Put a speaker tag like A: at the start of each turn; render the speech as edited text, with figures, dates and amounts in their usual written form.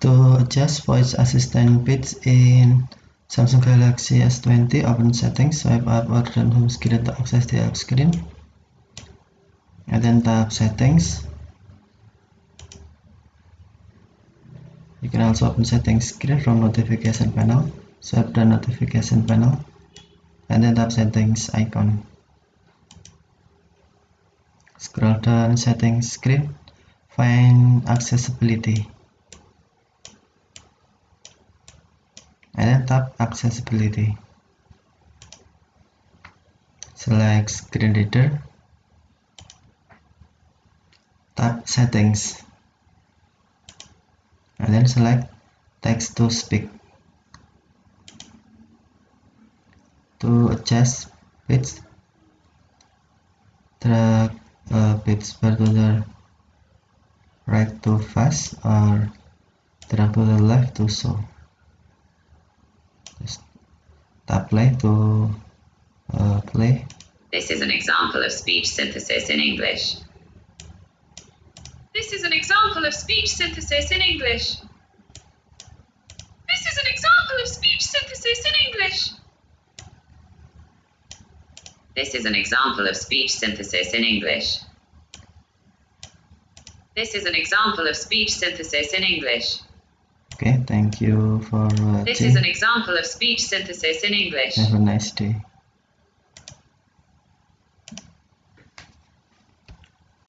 A: To adjust voice assistant pitch in Samsung Galaxy S20, open settings, swipe up or down home screen to access the app screen, and then tap settings. You can also open settings screen from notification panel, swipe the notification panel, and then tap settings icon. Scroll down settings screen, find accessibility, and then tap accessibility. Select screen reader, tap settings, and then select text to speak. To adjust pitch, drag pitch bar to the right to fast or drag to the left to slow. Just tap play to play.
B: This is an example of speech synthesis in English. This is an example of speech synthesis in English. This is an example of speech synthesis in English. This is an example of speech synthesis in English. This is an example of speech synthesis in English.
A: Okay, thank you for watching.
B: This is an example of speech synthesis in English.
A: Have a nice day.